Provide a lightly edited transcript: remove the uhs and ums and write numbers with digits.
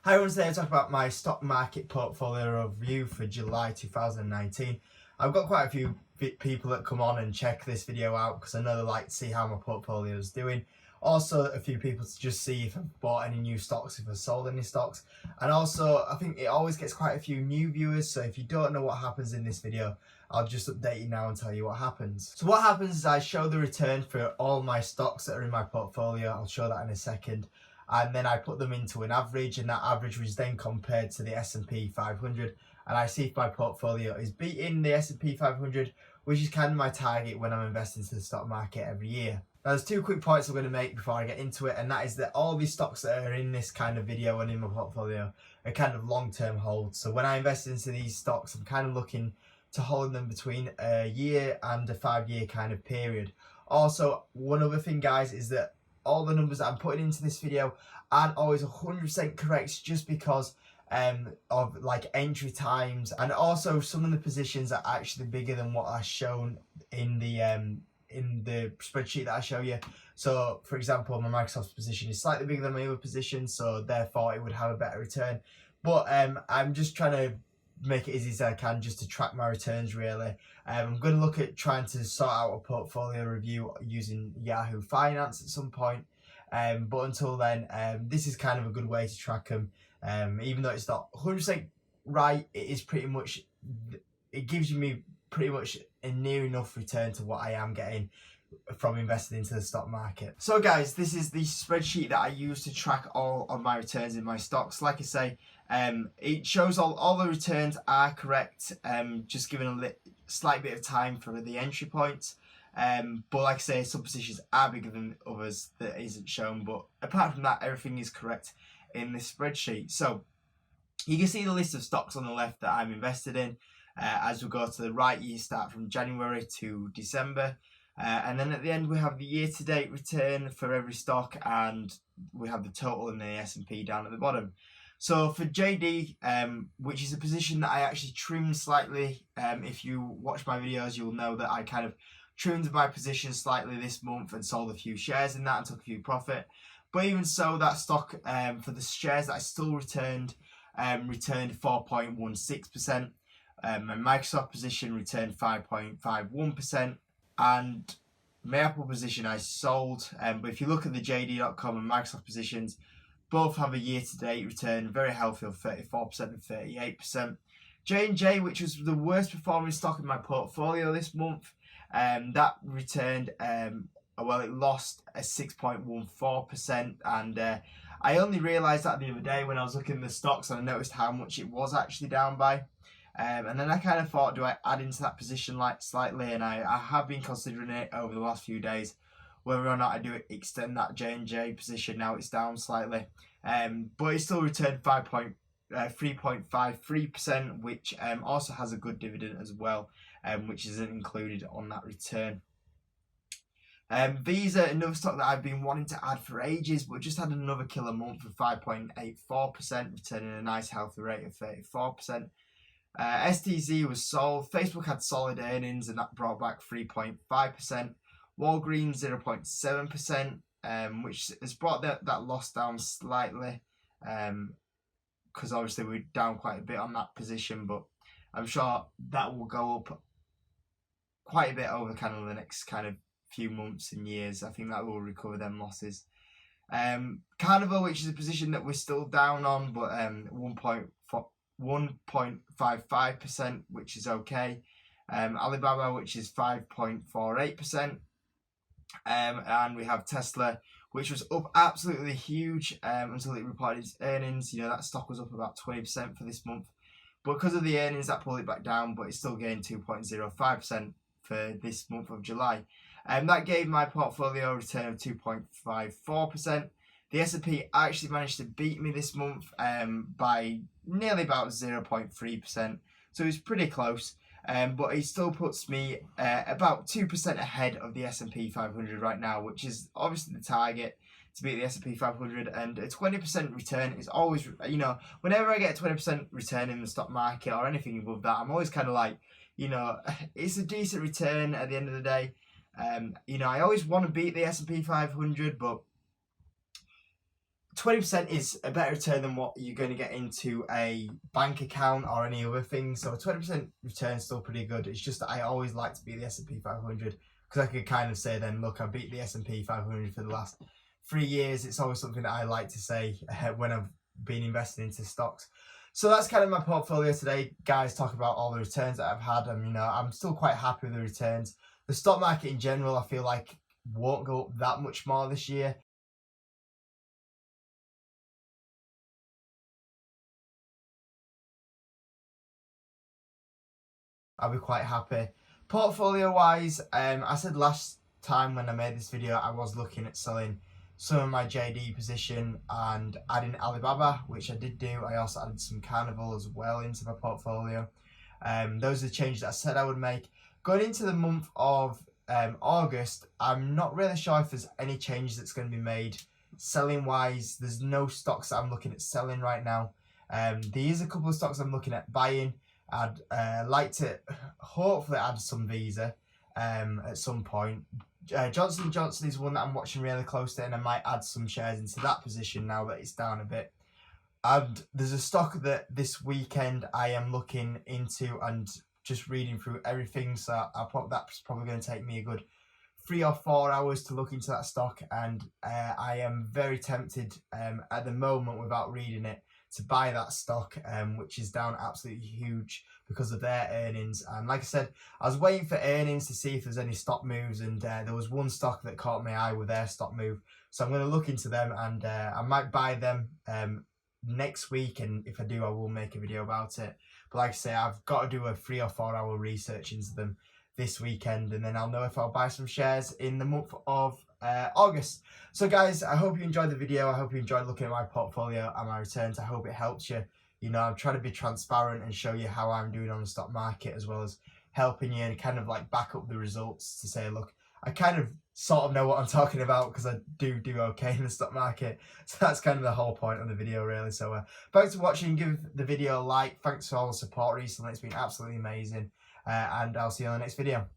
Hi everyone, today I'll talk about my stock market portfolio review for July 2019. I've got quite a few people that come on and check this video out because I know they like to see how my portfolio is doing. Also a few people to just see if I've bought any new stocks, if I've sold any stocks. And also I think it always gets quite a few new viewers, so if you don't know what happens in this video, I'll just update you now and tell you what happens. So what happens is I show the return for all my stocks that are in my portfolio. I'll show that in a second. And then I put them into an average, and that average was then compared to the S&P 500, and I see if my portfolio is beating the S&P 500, which is kind of my target when I'm investing into the stock market every year. Now there's two quick points I'm going to make before I get into it, and that is that all these stocks that are in this kind of video and in my portfolio are kind of long-term holds. So when I invest into these stocks, I'm kind of looking to hold them between a year and a 5-year kind of period. Also, one other thing, guys, is that all the numbers that I'm putting into this video aren't always 100% correct, just because of like entry times, and also some of the positions are actually bigger than what are shown in the spreadsheet that I show you. So for example, my Microsoft position is slightly bigger than my other position, so therefore it would have a better return. But I'm just trying to make it as easy as I can just to track my returns, really. I'm going to look at trying to sort out a portfolio review using Yahoo Finance at some point, but until then, this is kind of a good way to track them. Even though it's not 100% right, it is pretty much, it gives me pretty much a near enough return to what I am getting from investing into the stock market. So guys, this is the spreadsheet that I use to track all of my returns in my stocks. Like I say, it shows all the returns are correct, just giving a slight bit of time for the entry points. But like I say, some positions are bigger than others that isn't shown. But apart from that, everything is correct in this spreadsheet. So you can see the list of stocks on the left that I'm invested in. As we go to the right, you start from January to December. And then at the end we have the year-to-date return for every stock, and we have the total in the S&P down at the bottom. So for JD, which is a position that I actually trimmed slightly, if you watch my videos you'll know that I kind of trimmed my position slightly this month and sold a few shares in that and took a few profit. But even so, that stock, for the shares that I still returned 4.16%. My Microsoft position returned 5.51%. And my Apple position I sold, but if you look at the JD.com and Microsoft positions, both have a year-to-date return, very healthy, of 34% and 38%. J&J, which was the worst performing stock in my portfolio this month, that returned, well, it lost a 6.14%, and I only realised that the other day when I was looking at the stocks, and I noticed how much it was actually down by. And then I kind of thought, do I add into that position like slightly? And I have been considering it over the last few days, whether or not I do extend that J&J position. Now it's down slightly, but it still returned 3.53%, which also has a good dividend as well, which isn't included on that return. These are another stock that I've been wanting to add for ages, but just had another killer month of 5.84%, returning a nice healthy rate of 34%. STZ was sold. Facebook had solid earnings, and that brought back 3.5%. Walgreens 0.7%, which has brought that loss down slightly, because obviously we're down quite a bit on that position, but I'm sure that will go up quite a bit over kind of the next kind of few months and years. I think that will recover them losses. Carnival, which is a position that we're still down on, but 1.55%, which is okay. Alibaba, which is 5.48%. And we have Tesla, which was up absolutely huge until it reported its earnings. You know, that stock was up about 20% for this month, but because of the earnings that pulled it back down, but it still gained 2.05% for this month of July. That gave my portfolio a return of 2.54%. The S&P actually managed to beat me this month by nearly about 0.3%, so it's pretty close. But it still puts me about 2% ahead of the S&P 500 right now, which is obviously the target, to beat the S&P 500. And a 20% return is always, you know, whenever I get a 20% return in the stock market or anything above that, I'm always kind of like, you know, it's a decent return at the end of the day. You know, I always want to beat the S&P 500, but 20% is a better return than what you're going to get into a bank account or any other thing. So 20% return is still pretty good. It's just that I always like to beat the S&P 500 because I could kind of say then, look, I beat the S&P 500 for the last 3 years. It's always something that I like to say when I've been investing into stocks. So that's kind of my portfolio today, guys. Talk about all the returns that I've had, and I'm still quite happy with the returns. The stock market in general, I feel like won't go up that much more this year. I'll be quite happy. Portfolio wise, I said last time when I made this video, I was looking at selling some of my JD position and adding Alibaba, which I did do. I also added some Carnival as well into my portfolio. Those are the changes that I said I would make. Going into the month of August, I'm not really sure if there's any changes that's going to be made. Selling wise, there's no stocks that I'm looking at selling right now. There is a couple of stocks I'm looking at buying. I'd like to hopefully add some Visa at some point. Johnson & Johnson is one that I'm watching really closely, and I might add some shares into that position now that it's down a bit. And there's a stock that this weekend I am looking into and just reading through everything, so that's probably going to take me a good 3 or 4 hours to look into that stock, and I am very tempted at the moment, without reading it, to buy that stock, which is down absolutely huge because of their earnings. And like I said, I was waiting for earnings to see if there's any stock moves, and there was one stock that caught my eye with their stock move, so I'm going to look into them, and I might buy them next week, and if I do, I will make a video about it. But like I say, I've got to do a 3 or 4 hour research into them this weekend, and then I'll know if I'll buy some shares in the month of August. So guys, I hope you enjoyed the video. I hope you enjoyed looking at my portfolio and my returns. I hope it helps you. I'm trying to be transparent and show you how I'm doing on the stock market, as well as helping you and kind of like back up the results to say, look, I kind of sort of know what I'm talking about because I do okay in the stock market. So that's kind of the whole point of the video, really. So thanks for watching. Give the video a like. Thanks for all the support recently. It's been absolutely amazing. And I'll see you on the next video.